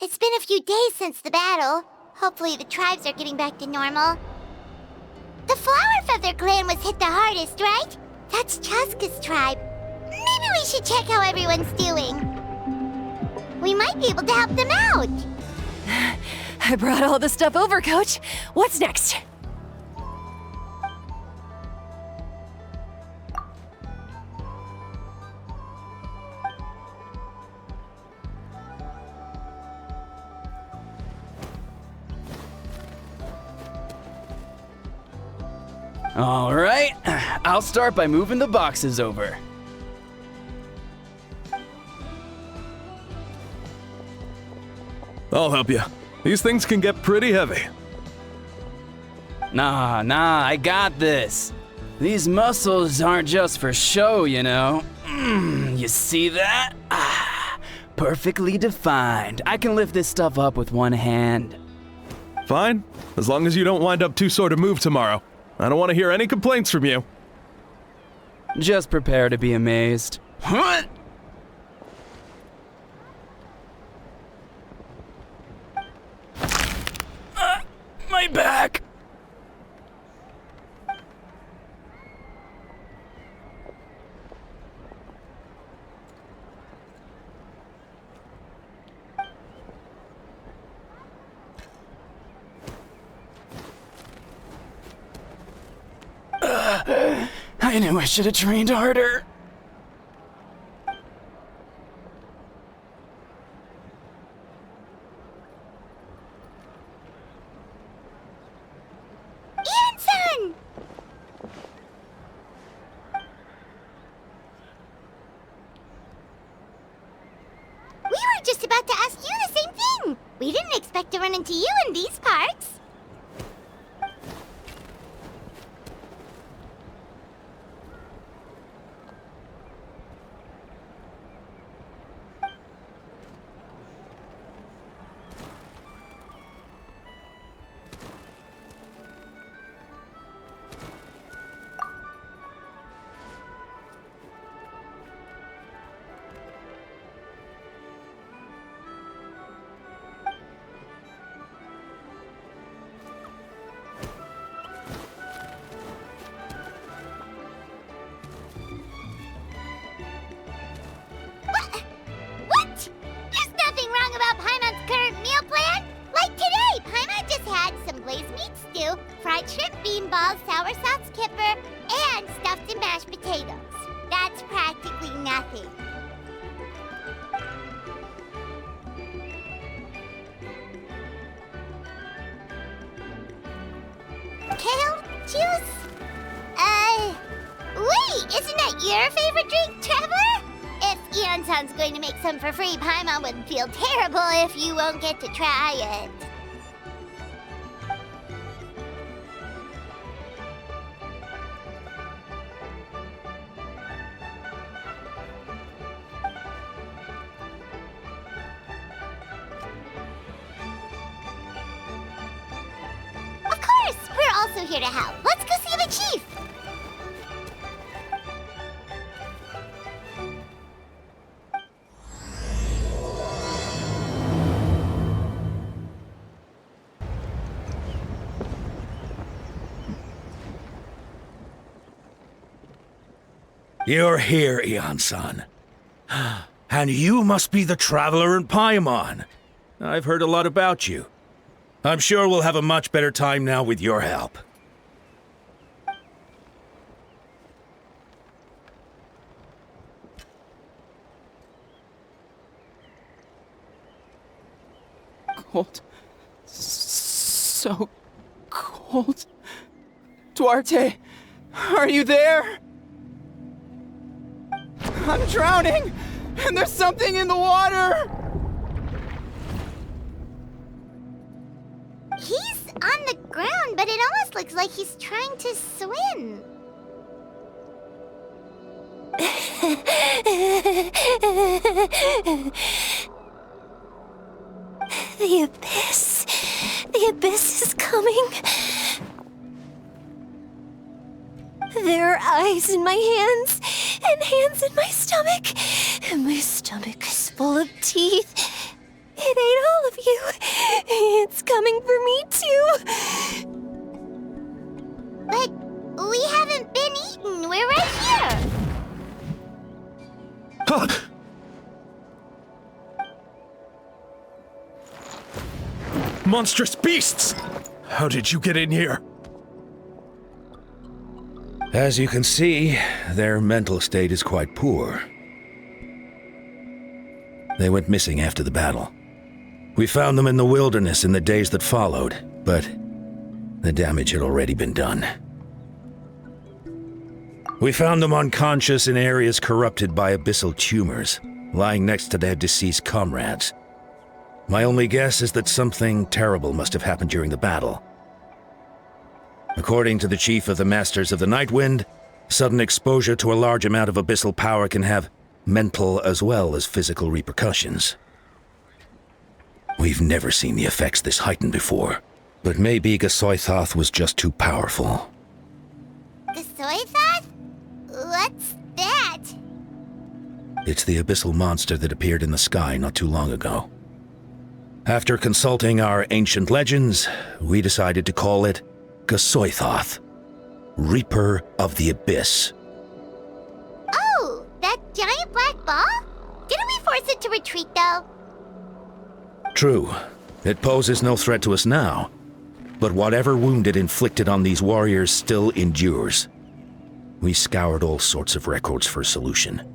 It's been a few days since the battle. Hopefully the tribes are getting back to normal. The Flower Feather clan was hit the hardest, right? That's Chasca's tribe. Maybe we should check how everyone's doing. We might be able to help them out. I brought all the stuff over, Coach. What's next? All right, I'll start by moving the boxes over. I'll help you. These things can get pretty heavy. Nah, I got this. These muscles aren't just for show, you know. You see that? Perfectly defined. I can lift this stuff up with one hand. Fine, as long as you don't wind up too sore to move tomorrow. I don't want to hear any complaints from you. Just prepare to be amazed. What? My back! I knew I should have trained harder. Iansan! We were just about to ask you the same thing. We didn't expect to run into you in these parts. What? There's nothing wrong about Paimon's current meal plan. Like today, Paimon just had some glazed meat stew, fried shrimp bean balls, sour sauce kipper, and stuffed and mashed potatoes. That's practically nothing. Kale juice? Wait, isn't that your favorite drink, Traveler? If Iansan's going to make some for free, Paimon would feel terrible if you won't get to try it. Of course, we're also here to help. Let's go see the chief. You're here, Iansan. And you must be the traveler in Paimon. I've heard a lot about you. I'm sure we'll have a much better time now with your help. Cold. So cold. Duarte, are you there? I'm drowning, and there's something in the water! He's on the ground, but it almost looks like he's trying to swim. The abyss. The abyss is coming. There are eyes in my hands, and hands in my stomach. And my stomach is full of teeth. It ate all of It's coming for me too. But we haven't been eaten. We're right here. Monstrous beasts! How did you get in here? As you can see, their mental state is quite poor. They went missing after the battle. We found them in the wilderness in the days that followed, but the damage had already been done. We found them unconscious in areas corrupted by abyssal tumors, lying next to their deceased comrades. My only guess is that something terrible must have happened during the battle. According to the chief of the Masters of the Nightwind, sudden exposure to a large amount of abyssal power can have mental as well as physical repercussions. We've never seen the effects this heightened before, but maybe Gosoythoth was just too powerful. Gosoythoth? What's that? It's the abyssal monster that appeared in the sky not too long ago. After consulting our ancient legends, we decided to call it Gosoythoth, Reaper of the Abyss. Oh, that giant black ball? Didn't we force it to retreat, though? True. It poses no threat to us now, but whatever wound it inflicted on these warriors still endures. We scoured all sorts of records for a solution,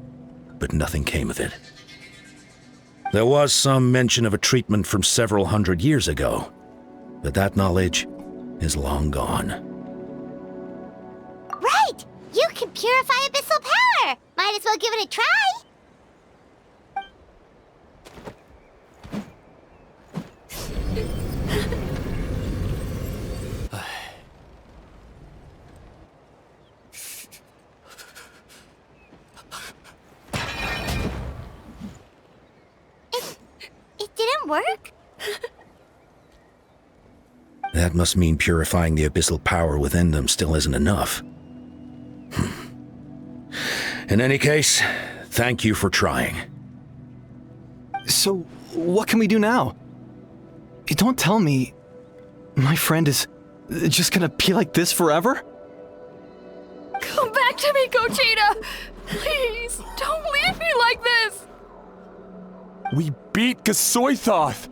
but nothing came of it. There was some mention of a treatment from several hundred years ago, but that knowledge is long gone. Right! You can purify abyssal power! Might as well give it a try! It didn't work? That must mean purifying the abyssal power within them still isn't enough. In any case, thank you for trying. So, what can we do now? Don't tell me my friend is just gonna be like this forever? Come back to me, Kachina! Please, don't leave me like this! We beat Gosoythoth!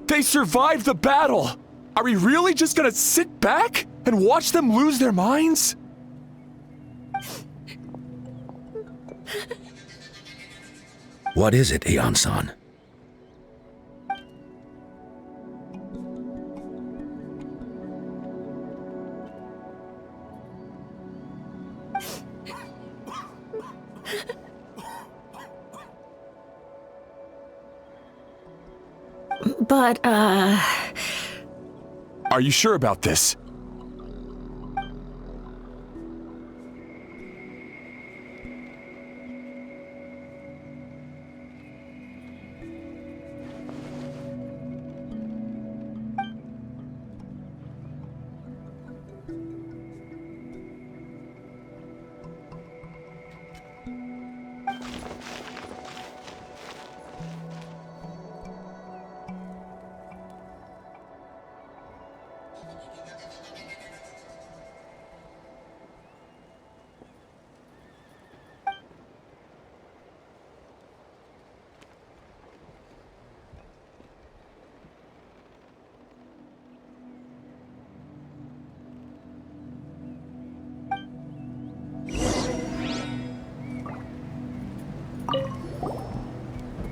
They survived the battle! Are we really just gonna sit back and watch them lose their minds? What is it, Iansan? But, Are you sure about this?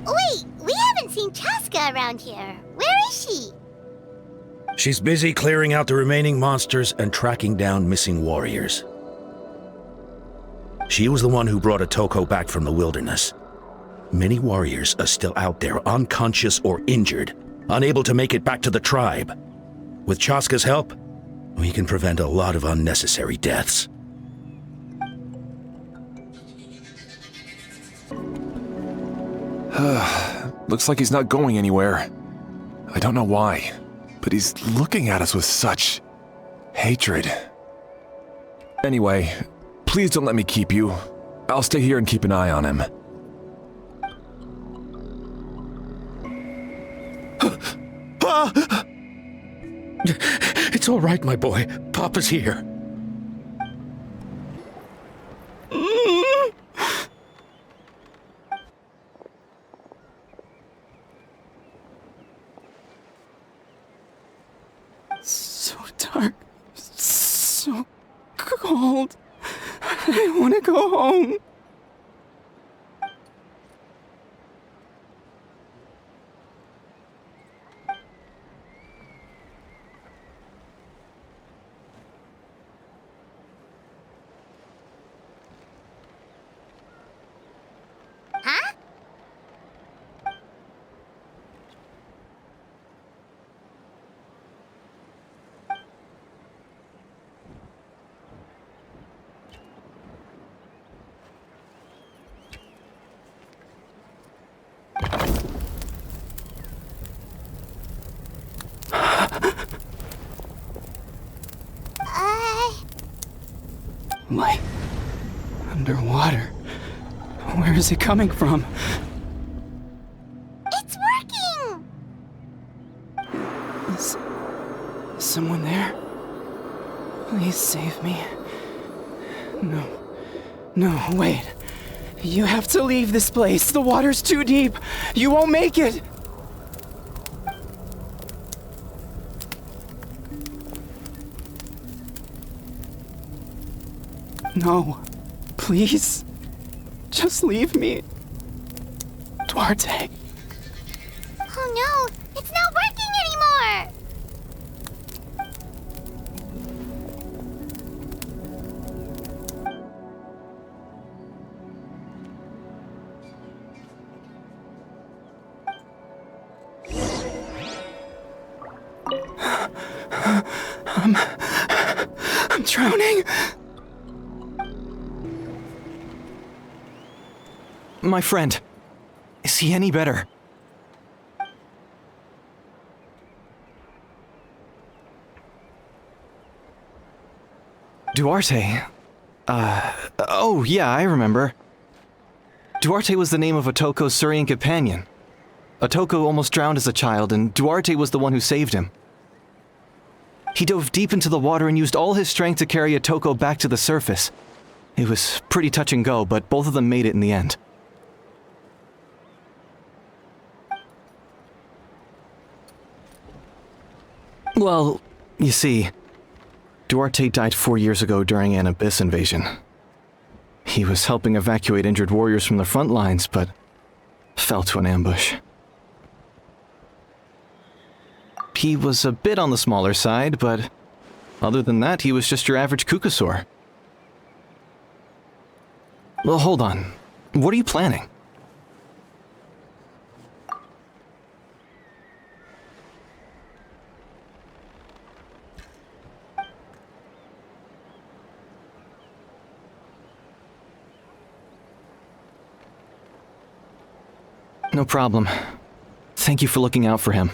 Wait, we haven't seen Chasca around here. Where is she? She's busy clearing out the remaining monsters and tracking down missing warriors. She was the one who brought Otoko back from the wilderness. Many warriors are still out there, unconscious or injured, unable to make it back to the tribe. With Chasca's help, we can prevent a lot of unnecessary deaths. Looks like he's not going anywhere. I don't know why, but he's looking at us with such hatred. Anyway, please don't let me keep you. I'll stay here and keep an eye on him. It's all right, my boy. Papa's here. So dark. So cold. I want to go home. Huh? Light. Underwater. Where is it coming from? It's working! Is someone there? Please save me. No. No, wait. You have to leave this place. The water's too deep. You won't make it. No. Please. Just leave me. Duarte. Oh no, it's not working anymore! I'm drowning. My friend. Is he any better? Duarte? Oh yeah, I remember. Duarte was the name of Otoko's Surian companion. Otoko almost drowned as a child, and Duarte was the one who saved him. He dove deep into the water and used all his strength to carry Otoko back to the surface. It was pretty touch and go, but both of them made it in the end. Well, you see, Duarte died 4 years ago during an Abyss invasion. He was helping evacuate injured warriors from the front lines, but fell to an ambush. He was a bit on the smaller side, but other than that, he was just your average Kukasaur. Well, hold on. What are you planning? No problem. Thank you for looking out for him.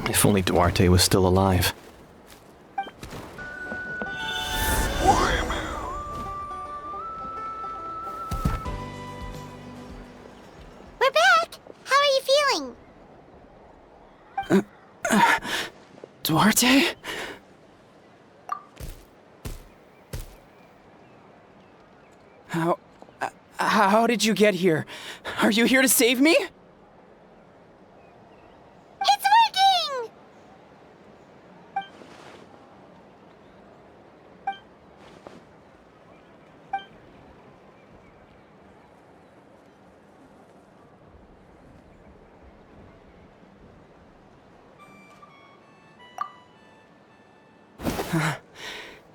If only Duarte was still alive. We're back! How are you feeling? Duarte? How did you get here? Are you here to save me? It's working!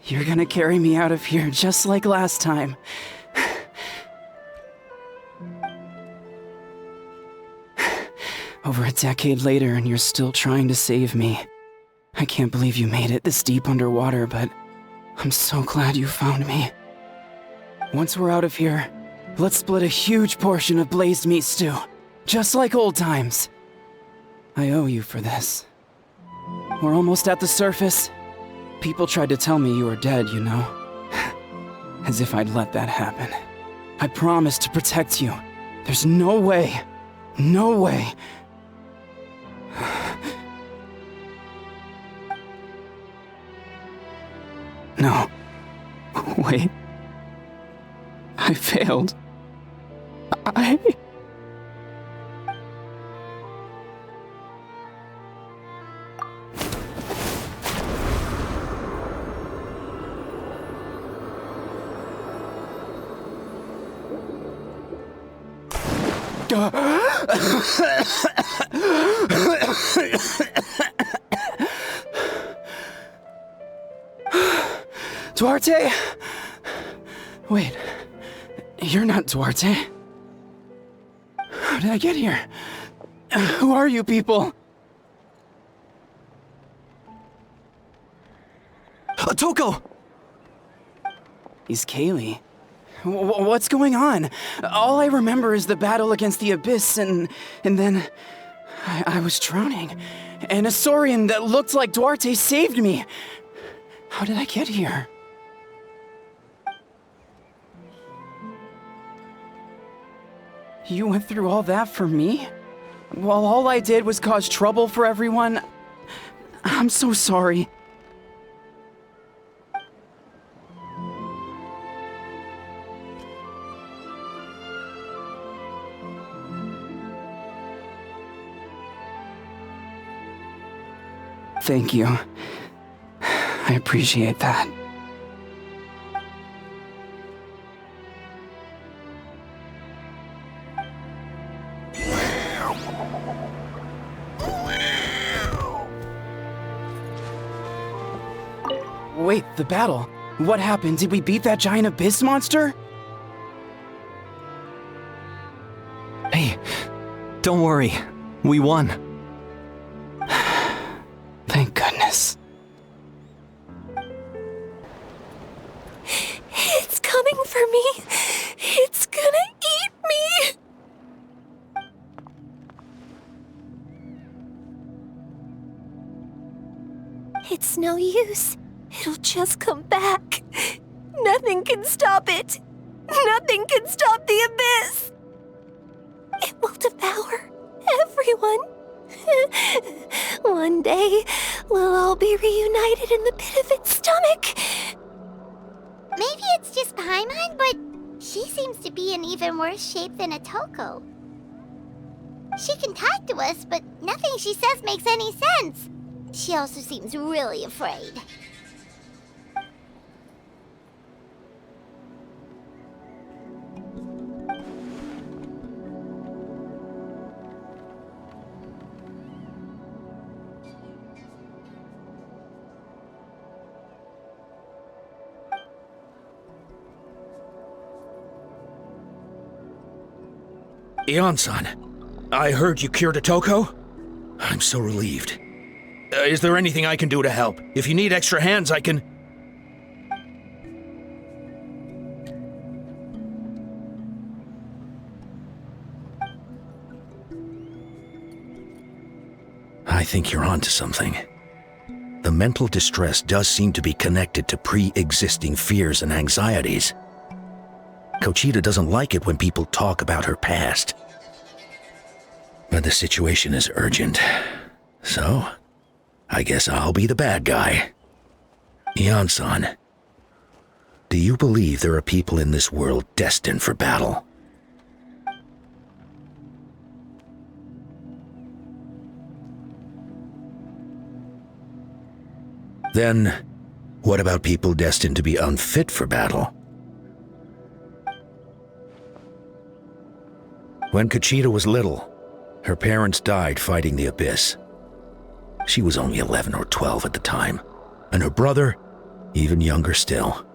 You're gonna carry me out of here just like last time. Over a decade later, and you're still trying to save me. I can't believe you made it this deep underwater, but I'm so glad you found me. Once we're out of here, let's split a huge portion of blazed meat stew, just like old times. I owe you for this. We're almost at the surface. People tried to tell me you were dead, you know. As if I'd let that happen. I promised to protect you. There's no way. No way. No. Wait. I failed. Duarte? Wait, you're not Duarte. How did I get here? Who are you people? Toko! He's Kaylee. What's going on? All I remember is the battle against the Abyss, and then I was drowning. And a Saurian that looked like Duarte saved me. How did I get here? You went through all that for me? While all I did was cause trouble for everyone? I'm so sorry. Thank you. I appreciate that. Wait, the battle. What happened? Did we beat that giant abyss monster? Hey, don't worry. We won. Thank goodness. It's coming for me. It's gonna eat me. It's no use. It'll just come back. Nothing can stop it. Nothing can stop the abyss. It will devour everyone. One day, we'll all be reunited in the pit of its stomach. Maybe it's just Paimon, but she seems to be in even worse shape than Otoko. She can talk to us, but nothing she says makes any sense. She also seems really afraid. Iansan, I heard you cured Otoko? I'm so relieved. Is there anything I can do to help? If you need extra hands, I can... I think you're onto something. The mental distress does seem to be connected to pre-existing fears and anxieties. Kachina doesn't like it when people talk about her past. But the situation is urgent. So, I guess I'll be the bad guy. Iansan, do you believe there are people in this world destined for battle? Then, what about people destined to be unfit for battle? When Kachina was little, her parents died fighting the Abyss. She was only 11 or 12 at the time, and her brother, even younger still.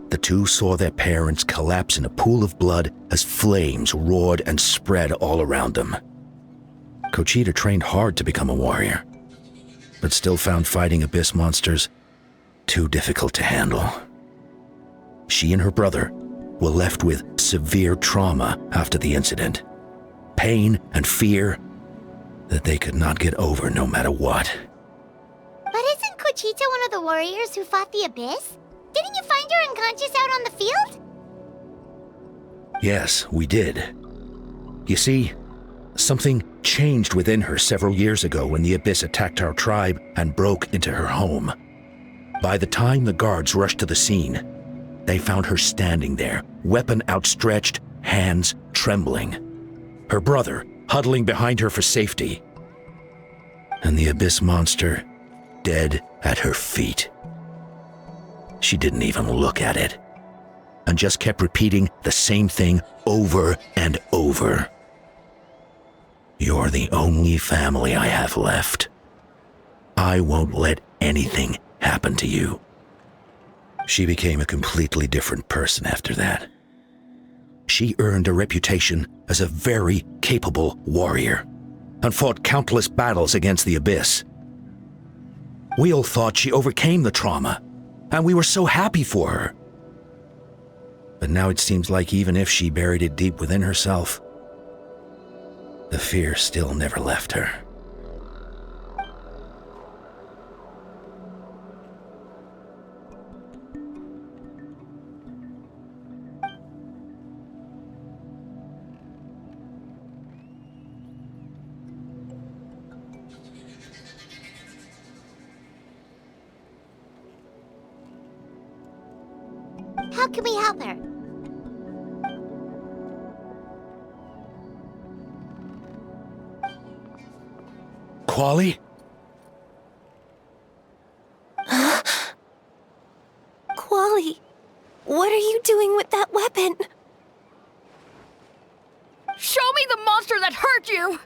The two saw their parents collapse in a pool of blood as flames roared and spread all around them. Kachina trained hard to become a warrior, but still found fighting Abyss monsters too difficult to handle. She and her brother were left with severe trauma after the incident. Pain and fear that they could not get over no matter what. But isn't Kachina one of the warriors who fought the Abyss? Didn't you find her unconscious out on the field? Yes, we did. You see, something changed within her several years ago when the Abyss attacked our tribe and broke into her home. By the time the guards rushed to the scene, they found her standing there, weapon outstretched, hands trembling. Her brother huddling behind her for safety. And the Abyss monster dead at her feet. She didn't even look at it, and just kept repeating the same thing over and over. You're the only family I have left. I won't let anything happen to you. She became a completely different person after that. She earned a reputation as a very capable warrior, and fought countless battles against the Abyss. We all thought she overcame the trauma, and we were so happy for her. But now it seems like even if she buried it deep within herself, the fear still never left her. How can we help her? Quali? Quali, what are you doing with that weapon? Show me the monster that hurt you!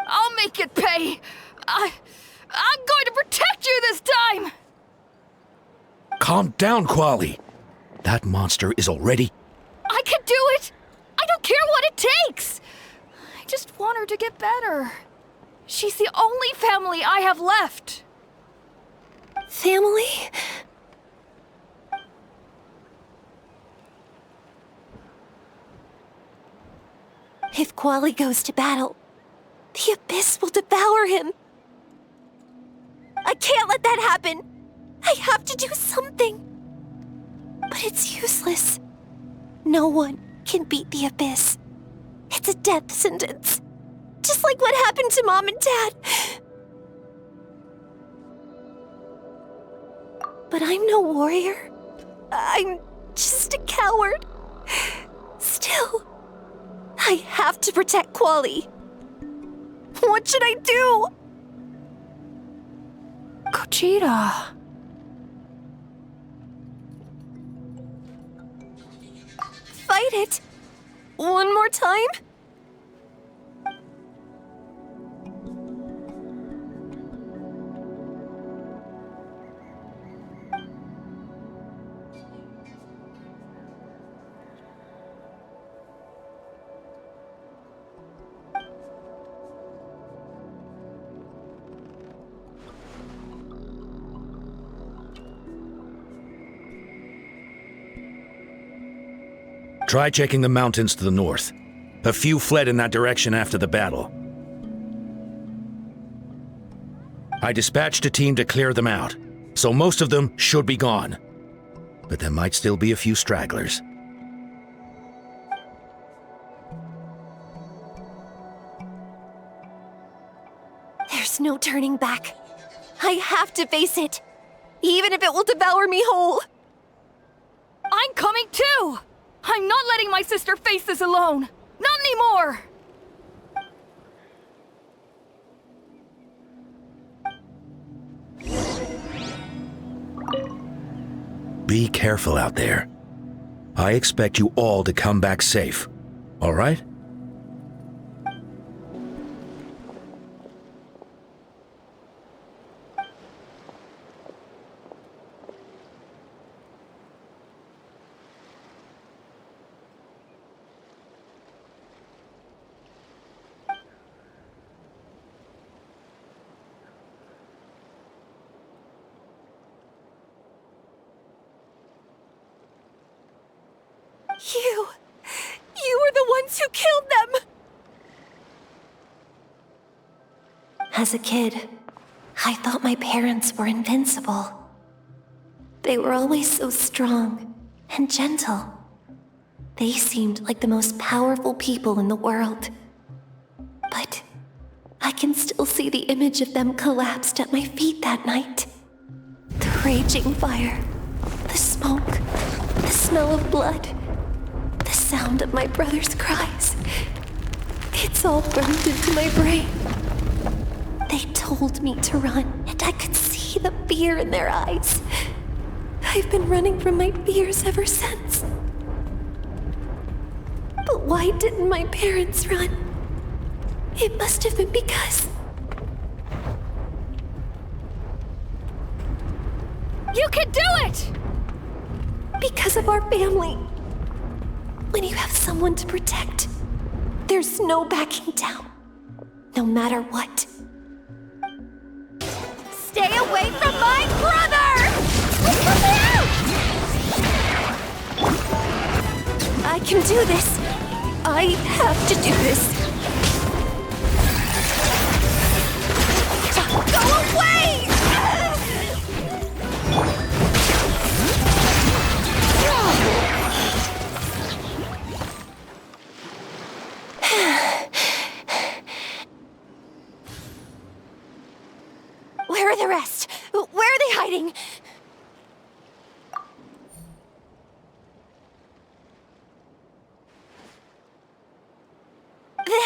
I'll make it pay! I'm going to protect you this time! Calm down, Quali. That monster is already... I can do it! I don't care what it takes! I just want her to get better. She's the only family I have left. Family? If Quali goes to battle, the Abyss will devour him. I can't let that happen. I have to do something. But it's useless. No one can beat the Abyss. It's a death sentence. Just like what happened to Mom and Dad. But I'm no warrior. I'm just a coward. Still, I have to protect Quali. What should I do? Kachina. Fight it. One more time? Try checking the mountains to the north. A few fled in that direction after the battle. I dispatched a team to clear them out, so most of them should be gone. But there might still be a few stragglers. There's no turning back. I have to face it, even if it will devour me whole. I'm coming too! I'm not letting my sister face this alone! Not anymore! Be careful out there. I expect you all to come back safe, all right? You were the ones who killed them! As a kid, I thought my parents were invincible. They were always so strong and gentle. They seemed like the most powerful people in the world. But I can still see the image of them collapsed at my feet that night. The raging fire, the smoke, the smell of blood, the sound of my brother's cries. It's all burned into my brain. They told me to run, and I could see the fear in their eyes. I've been running from my fears ever since. But why didn't my parents run? It must have been because... You can do it! Because of our family. When you have someone to protect, there's no backing down. No matter what. Stay away from my brother! Come out! I can do this. I have to do this. Go away! Where are the rest? Where are they hiding?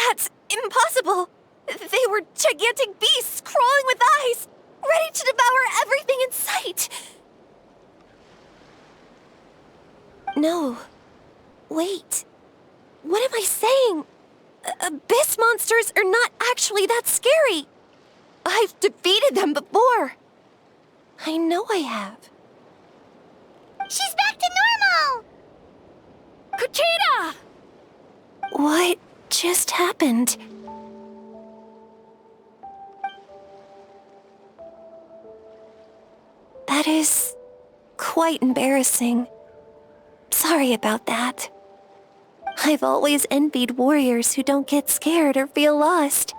That's impossible! They were gigantic beasts crawling with eyes, ready to devour everything in sight! No. Wait. What am I saying? Abyss monsters are not actually that scary. I've defeated them before. I know I have. She's back to normal! Kachina! What just happened? That is quite embarrassing. Sorry about that. I've always envied warriors who don't get scared or feel lost.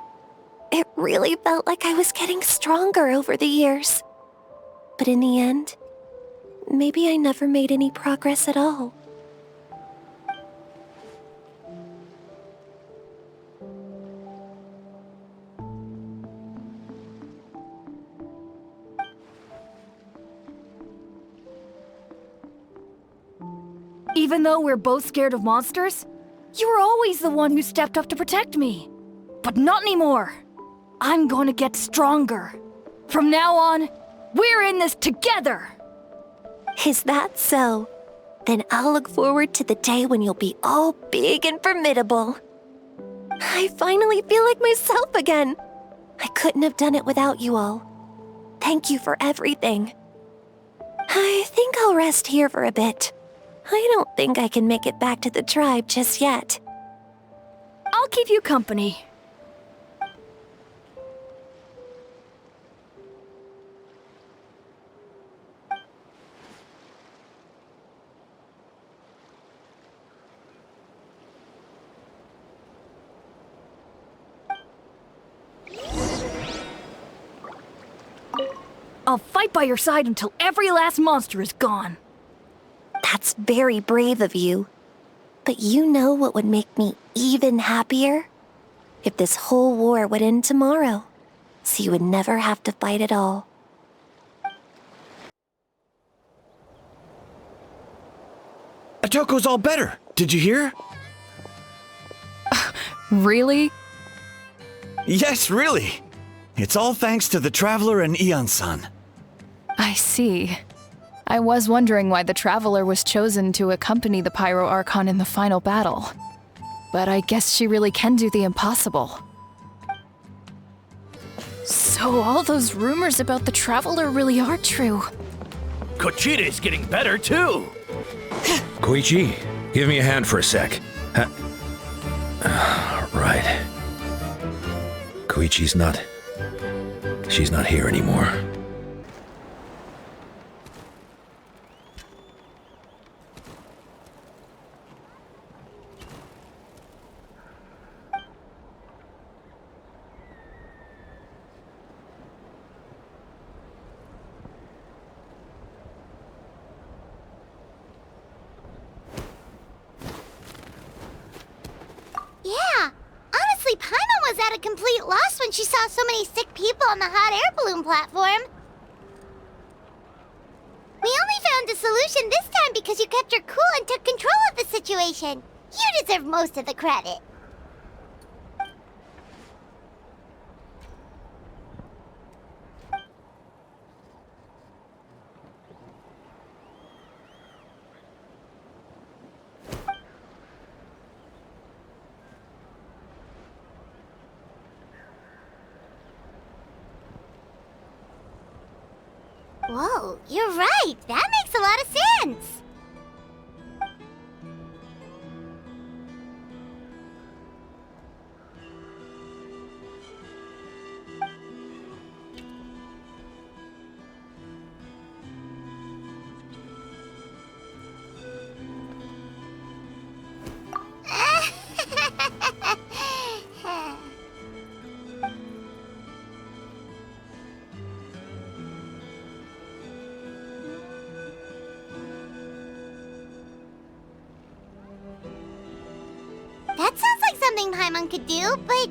It really felt like I was getting stronger over the years. But in the end, maybe I never made any progress at all. Even though we're both scared of monsters, you were always the one who stepped up to protect me. But not anymore. I'm going to get stronger. From now on, we're in this together. Is that so? Then I'll look forward to the day when you'll be all big and formidable. I finally feel like myself again. I couldn't have done it without you all. Thank you for everything. I think I'll rest here for a bit. I don't think I can make it back to the tribe just yet. I'll keep you company. I'll fight by your side until every last monster is gone. That's very brave of you. But you know what would make me even happier? If this whole war would end tomorrow, so you would never have to fight at all. Atoko's all better. Did you hear? Really? Yes, really. It's all thanks to the Traveler and Iansan. I see. I was wondering why the Traveler was chosen to accompany the Pyro Archon in the final battle. But I guess she really can do the impossible. So all those rumors about the Traveler really are true. Kachina's getting better, too! Koichi, give me a hand for a sec. Right. Koichi's not... She's not here anymore. Honestly, Paimon was at a complete loss when she saw so many sick people on the hot air balloon platform. We only found a solution this time because you kept your cool and took control of the situation. You deserve most of the credit. Whoa, you're right. That makes a lot of sense. That sounds like something Paimon could do, but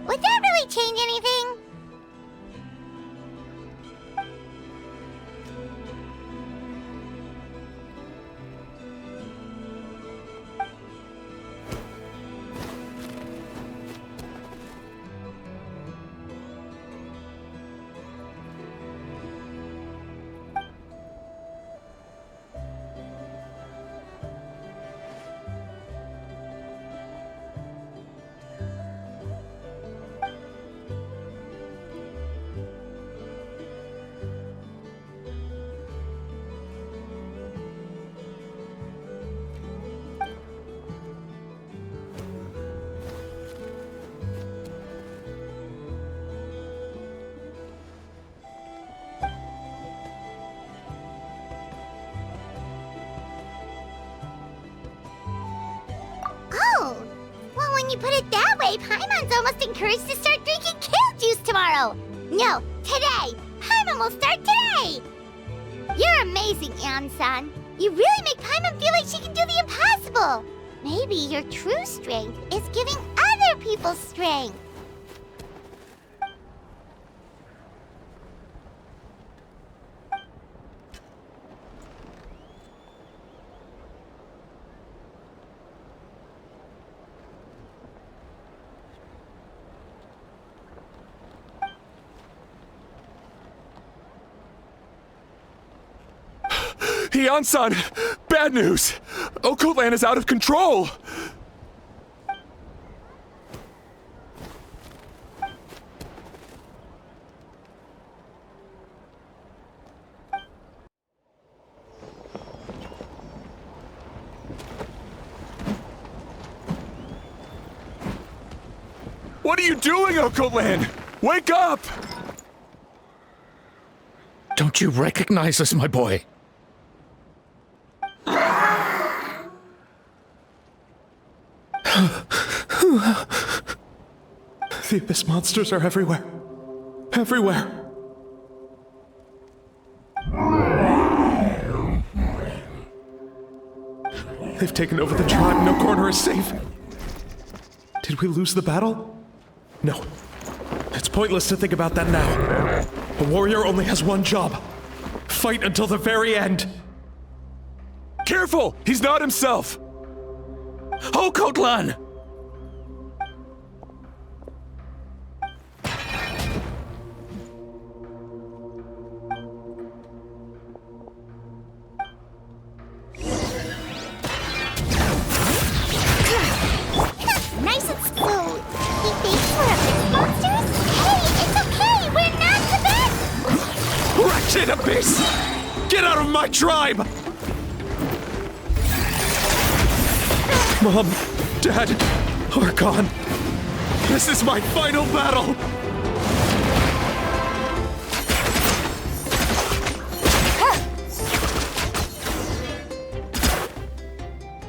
would that really change anything? Oh, well, when you put it that way, Paimon's almost encouraged to start drinking kale juice tomorrow. No, today. Paimon will start today. You're amazing, Iansan. You really make Paimon feel like she can do the impossible. Maybe your true strength is giving other people strength. Iansan! Bad news! Okotlan is out of control! What are you doing, Okotlan? Wake up! Don't you recognize us, my boy? The Abyss monsters are everywhere. Everywhere. They've taken over the tribe. No corner is safe. Did we lose the battle? No. It's pointless to think about that now. A warrior only has one job. Fight until the very end. Careful! He's not himself! Okotlan! Nice and smooth. He thinks we're Abyss monsters? Hey, it's okay. We're not the best. Wretched Abyss! Get out of my tribe! Mom, Dad, Archon, this is my final battle!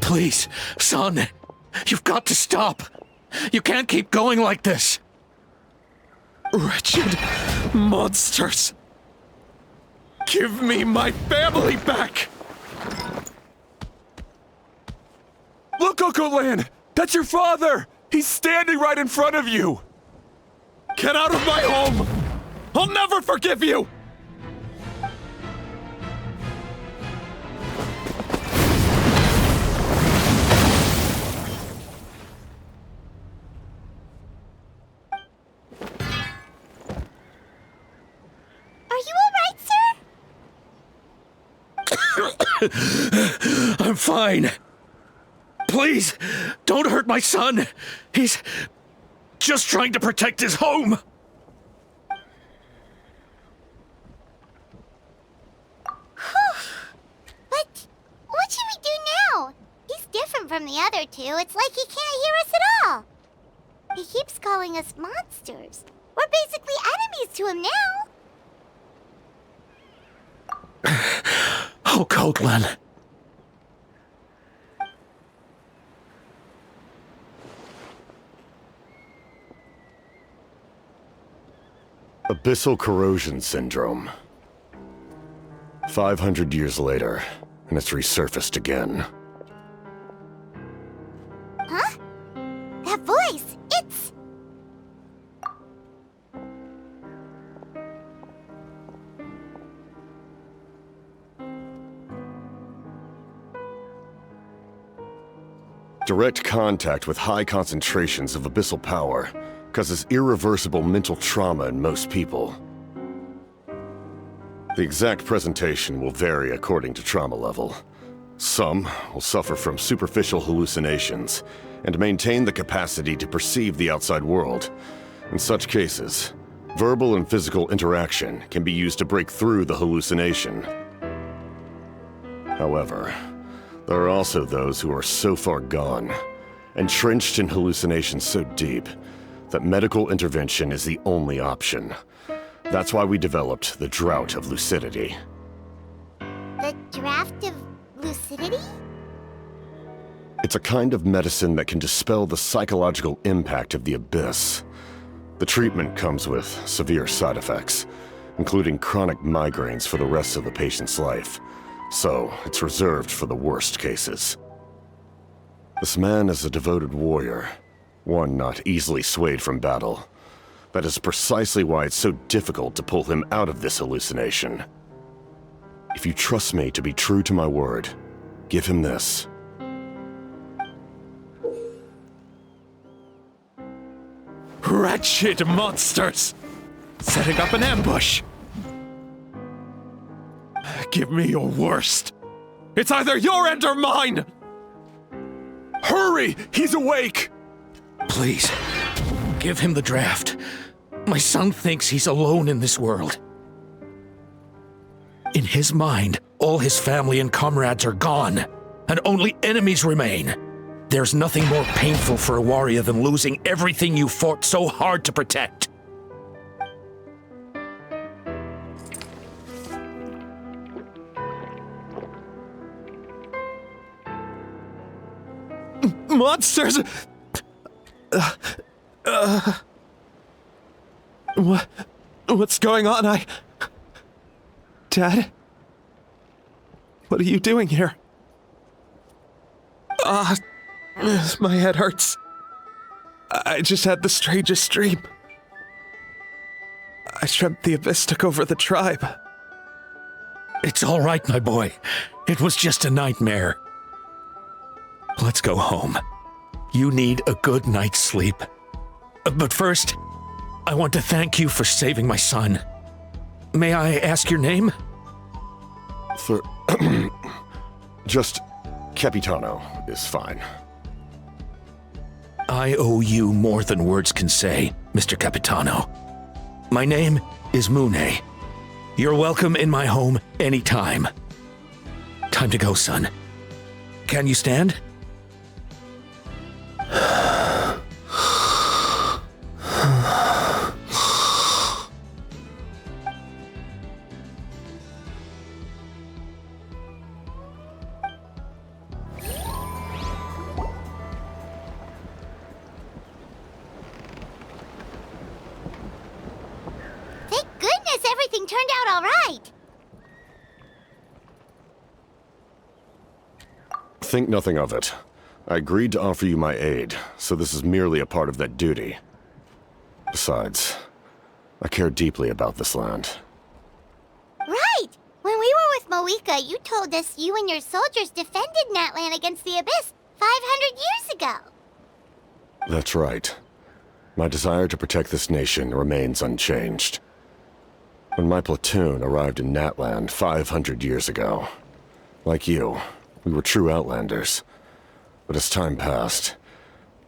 Please, son, you've got to stop. You can't keep going like this. Wretched monsters! Give me my family back! Look, Okotlan! That's your father! He's standing right in front of you! Get out of my home! I'll never forgive you! Are you alright, sir? I'm fine. Please, don't hurt my son. He's just trying to protect his home. But what should we do now? He's different from the other two. It's like he can't hear us at all. He keeps calling us monsters. We're basically enemies to him now. Oh, Natlan. Abyssal corrosion syndrome. 500 years later, and it's resurfaced again. Huh? That voice, it's... Direct contact with high concentrations of abyssal power causes irreversible mental trauma in most people. The exact presentation will vary according to trauma level. Some will suffer from superficial hallucinations and maintain the capacity to perceive the outside world. In such cases, verbal and physical interaction can be used to break through the hallucination. However, there are also those who are so far gone, entrenched in hallucinations so deep, that medical intervention is the only option. That's why we developed the Drought of Lucidity. The Draft of Lucidity? It's a kind of medicine that can dispel the psychological impact of the Abyss. The treatment comes with severe side effects, including chronic migraines for the rest of the patient's life. So, it's reserved for the worst cases. This man is a devoted warrior, one not easily swayed from battle. That is precisely why it's so difficult to pull him out of this hallucination. If you trust me to be true to my word, give him this. Wretched monsters! Setting up an ambush! Give me your worst. It's either your end or mine! Hurry! He's awake! Please, give him the draft. My son thinks he's alone in this world. In his mind, all his family and comrades are gone, and only enemies remain. There's nothing more painful for a warrior than losing everything you fought so hard to protect. Monsters! What's going on? Dad? What are you doing here? My head hurts. I just had the strangest dream. I dreamt the Abyss took over the tribe. It's all right, my boy. It was just a nightmare. Let's go home. You need a good night's sleep. But first, I want to thank you for saving my son. May I ask your name? Just Capitano is fine. I owe you more than words can say, Mr. Capitano. My name is Mune. You're welcome in my home anytime. Time to go, son. Can you stand? Thank goodness everything turned out all right. Think nothing of it. I agreed to offer you my aid, so this is merely a part of that duty. Besides, I care deeply about this land. Right! When we were with Moika, you told us you and your soldiers defended Natlan against the Abyss 500 years ago. That's right. My desire to protect this nation remains unchanged. When my platoon arrived in Natlan 500 years ago, like you, we were true outlanders. But as time passed,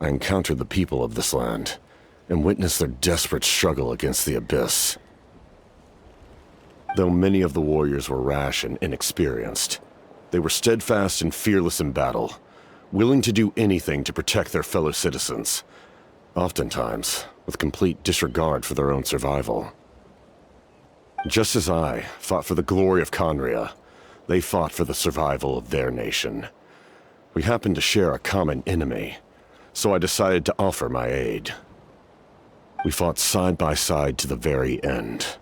I encountered the people of this land and witnessed their desperate struggle against the Abyss. Though many of the warriors were rash and inexperienced, they were steadfast and fearless in battle, willing to do anything to protect their fellow citizens, oftentimes with complete disregard for their own survival. Just as I fought for the glory of Conria, they fought for the survival of their nation. We happened to share a common enemy, so I decided to offer my aid. We fought side by side to the very end.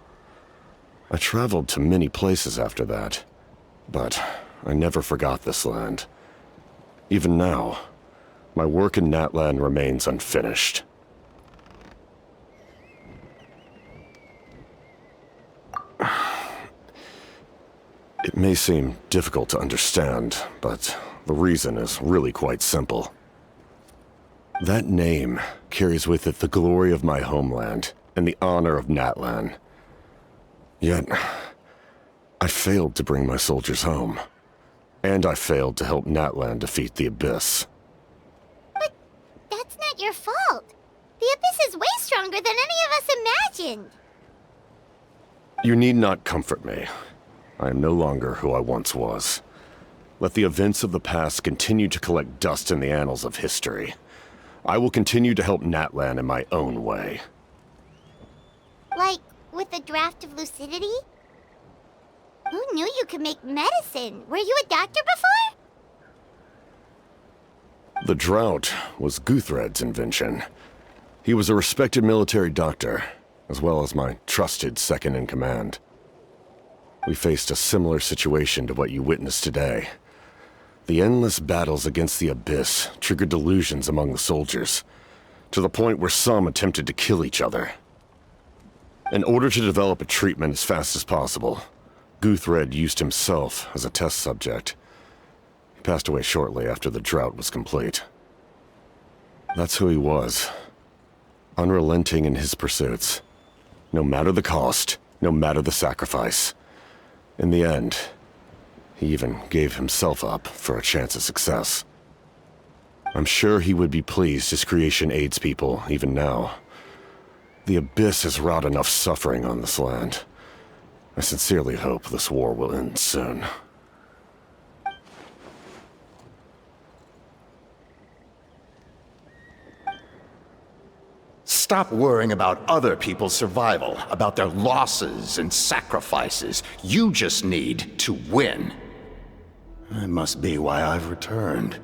I traveled to many places after that, but I never forgot this land. Even now, my work in Natlan remains unfinished. It may seem difficult to understand, but the reason is really quite simple. That name carries with it the glory of my homeland and the honor of Natlan. Yet, I failed to bring my soldiers home. And I failed to help Natlan defeat the Abyss. But that's not your fault. The Abyss is way stronger than any of us imagined. You need not comfort me. I am no longer who I once was. Let the events of the past continue to collect dust in the annals of history. I will continue to help Natlan in my own way. Like, with the draft of lucidity? Who knew you could make medicine? Were you a doctor before? The drought was Guthred's invention. He was a respected military doctor, as well as my trusted second-in-command. We faced a similar situation to what you witnessed today. The endless battles against the Abyss triggered delusions among the soldiers, to the point where some attempted to kill each other. In order to develop a treatment as fast as possible, Guthred used himself as a test subject. He passed away shortly after the drought was complete. That's who he was. Unrelenting in his pursuits. No matter the cost, no matter the sacrifice. In the end, he even gave himself up for a chance at success. I'm sure he would be pleased his creation aids people even now. The Abyss has wrought enough suffering on this land. I sincerely hope this war will end soon. Stop worrying about other people's survival, about their losses and sacrifices. You just need to win. That must be why I've returned.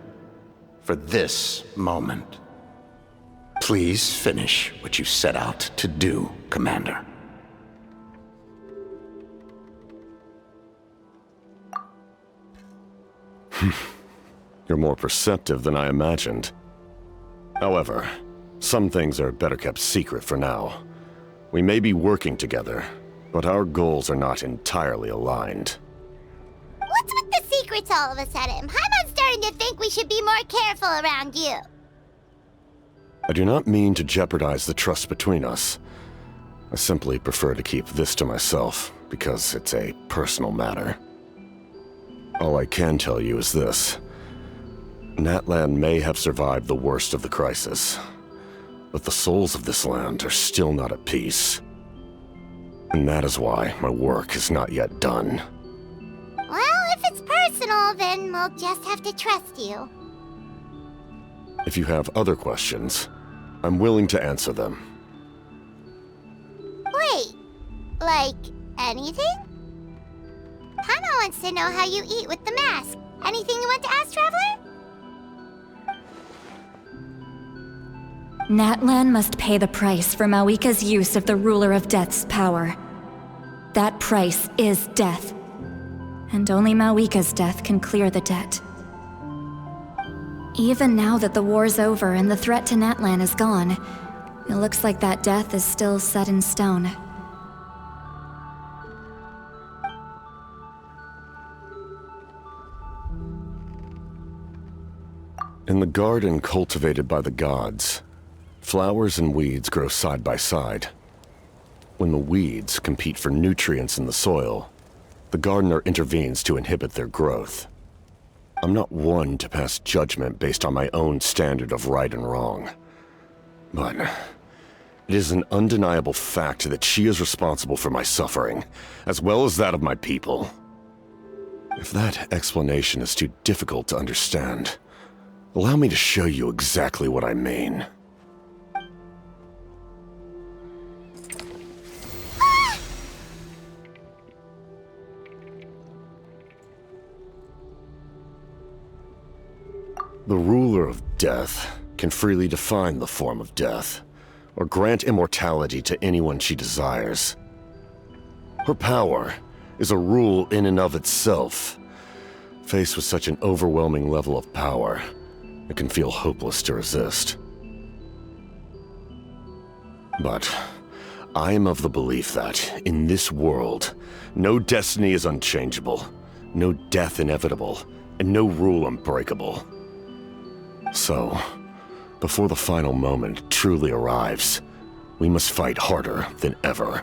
For this moment. Please finish what you set out to do, Commander. You're more perceptive than I imagined. However, some things are better kept secret for now. We may be working together, but our goals are not entirely aligned. What's with the secrets all of a sudden? I'm starting to think we should be more careful around you. I do not mean to jeopardize the trust between us. I simply prefer to keep this to myself, because it's a personal matter. All I can tell you is this. Natlan may have survived the worst of the crisis, but the souls of this land are still not at peace. And that is why my work is not yet done. Well, if it's personal, then we'll just have to trust you. If you have other questions, I'm willing to answer them. Wait, like anything? Paimon wants to know how you eat with the mask. Anything you want to ask, Traveler? Natlan must pay the price for Mawika's use of the Ruler of Death's power. That price is death. And only Mawika's death can clear the debt. Even now that the war's over and the threat to Natlan is gone, it looks like that death is still set in stone. In the garden cultivated by the gods, flowers and weeds grow side by side. When the weeds compete for nutrients in the soil, the gardener intervenes to inhibit their growth. I'm not one to pass judgment based on my own standard of right and wrong. But it is an undeniable fact that she is responsible for my suffering, as well as that of my people. If that explanation is too difficult to understand, allow me to show you exactly what I mean. The ruler of death can freely define the form of death, or grant immortality to anyone she desires. Her power is a rule in and of itself. Faced with such an overwhelming level of power, it can feel hopeless to resist. But I am of the belief that, in this world, no destiny is unchangeable, no death inevitable, and no rule unbreakable. So, before the final moment truly arrives, we must fight harder than ever.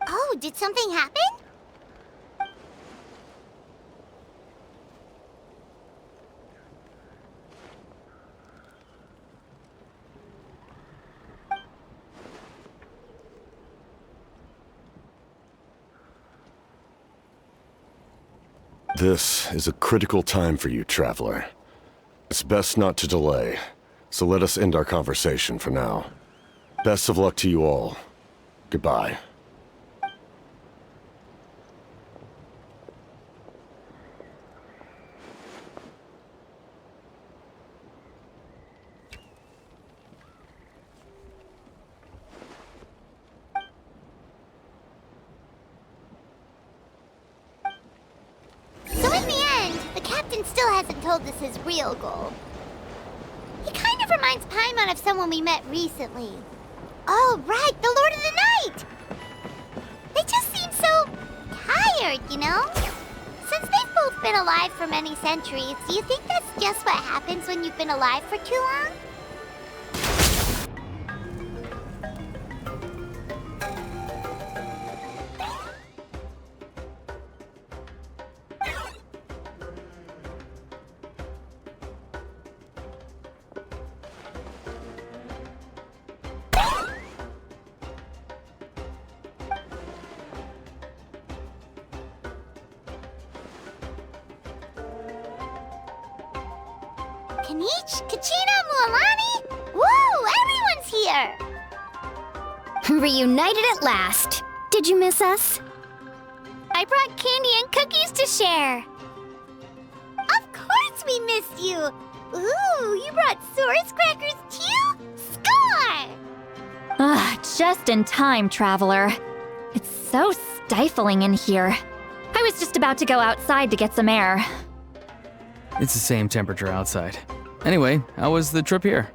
Oh, did something happen? This is a critical time for you, Traveler. It's best not to delay, so let us end our conversation for now. Best of luck to you all. Goodbye. So in the end, the captain still hasn't told us his real goal. He kind of reminds Paimon of someone we met recently. Oh, right, the Lord of the Night! They just seem so tired, you know? Since they've both been alive for many centuries, do you think that's just what happens when you've been alive for too long? Kinich, Kachina, Mualani? Woo! Everyone's here! Reunited at last. Did you miss us? I brought candy and cookies to share. Of course we missed you! Ooh, you brought Source crackers too? Score! Just in time, Traveler. It's so stifling in here. I was just about to go outside to get some air. It's the same temperature outside. Anyway, how was the trip here?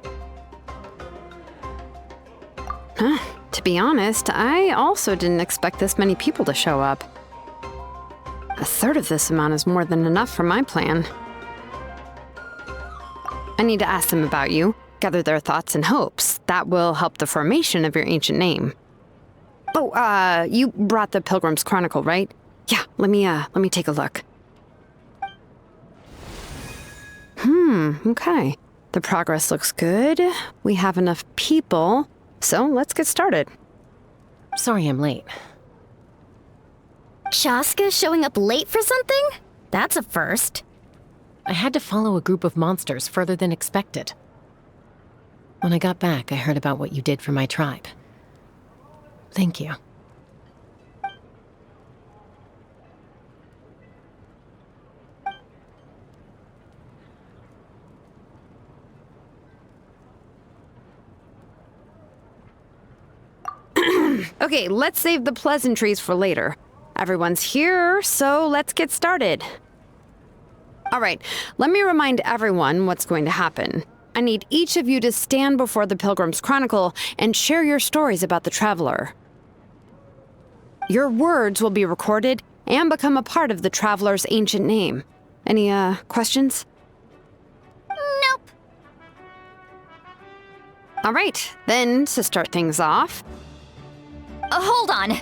To be honest, I also didn't expect this many people to show up. A third of this amount is more than enough for my plan. I need to ask them about you, gather their thoughts and hopes. That will help the formation of your ancient name. Oh, you brought the Pilgrim's Chronicle, right? Yeah, let me take a look. Okay. The progress looks good. We have enough people, so let's get started. Sorry I'm late. Chasca showing up late for something? That's a first. I had to follow a group of monsters further than expected. When I got back, I heard about what you did for my tribe. Thank you. Okay, let's save the pleasantries for later. Everyone's here, so let's get started. All right, let me remind everyone what's going to happen. I need each of you to stand before the Pilgrim's Chronicle and share your stories about the Traveler. Your words will be recorded and become a part of the Traveler's ancient name. Any, questions? Nope. All right, then, to start things off... Hold on.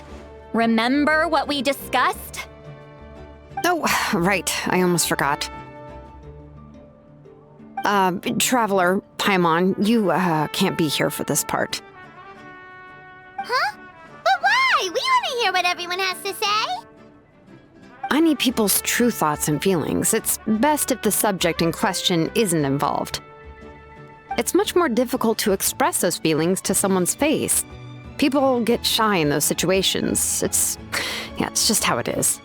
Remember what we discussed? Oh, right, I almost forgot. Traveler, Paimon, you, can't be here for this part. Huh? But why? We want to hear what everyone has to say. I need people's true thoughts and feelings. It's best if the subject in question isn't involved. It's much more difficult to express those feelings to someone's face. People get shy in those situations. It's just how it is.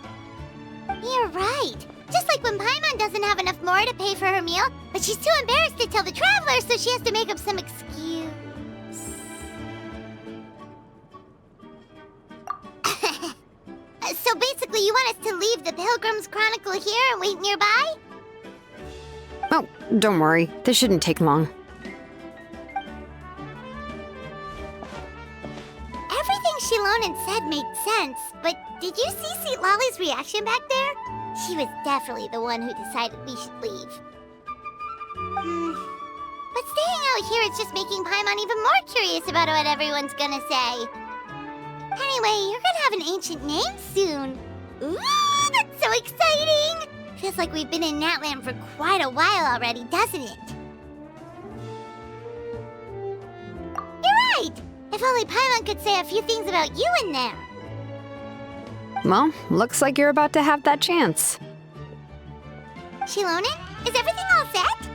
You're right. Just like when Paimon doesn't have enough more to pay for her meal, but she's too embarrassed to tell the Traveler, so she has to make up some excuse. So basically, you want us to leave the Pilgrim's Chronicle here and wait nearby? Oh, don't worry. This shouldn't take long. Everything Xilonen said made sense, but did you see Citlali's reaction back there? She was definitely the one who decided we should leave. But staying out here is just making Paimon even more curious about what everyone's gonna say. Anyway, you're gonna have an ancient name soon. Ooh, that's so exciting! Feels like we've been in Natlan for quite a while already, doesn't it? You're right! If only Paimon could say a few things about you in there. Well, looks like you're about to have that chance. Xilonen, is everything all set?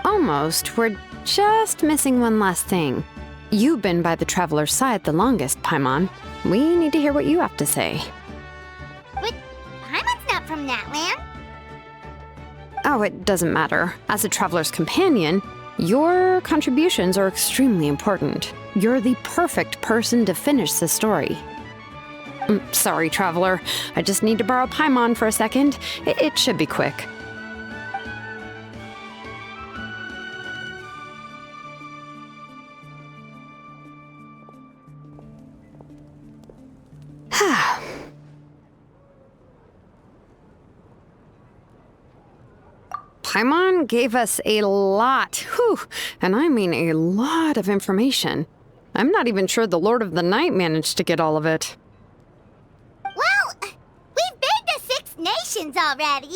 Almost. We're just missing one last thing. You've been by the Traveler's side the longest, Paimon. We need to hear what you have to say. But Paimon's not from Natlan. Oh, it doesn't matter. As a Traveler's companion, your contributions are extremely important. You're the perfect person to finish the story. Sorry, Traveler. I just need to borrow Paimon for a second. It should be quick. Paimon gave us a lot, and I mean a lot of information. I'm not even sure the Lord of the Night managed to get all of it. Well, we've been to 6 nations already.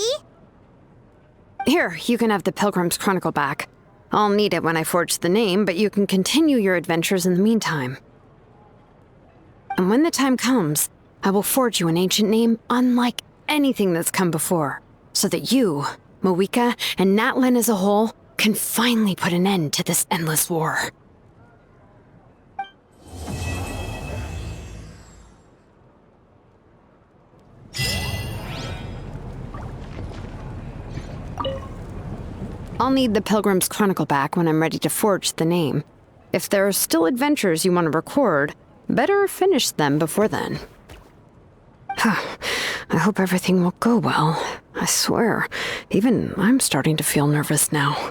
Here, you can have the Pilgrim's Chronicle back. I'll need it when I forge the name, but you can continue your adventures in the meantime. And when the time comes, I will forge you an ancient name unlike anything that's come before, so that you, Moeka, and Natlan as a whole can finally put an end to this endless war. I'll need the Pilgrim's Chronicle back when I'm ready to forge the name. If there are still adventures you want to record, better finish them before then. I hope everything will go well. I swear, even I'm starting to feel nervous now.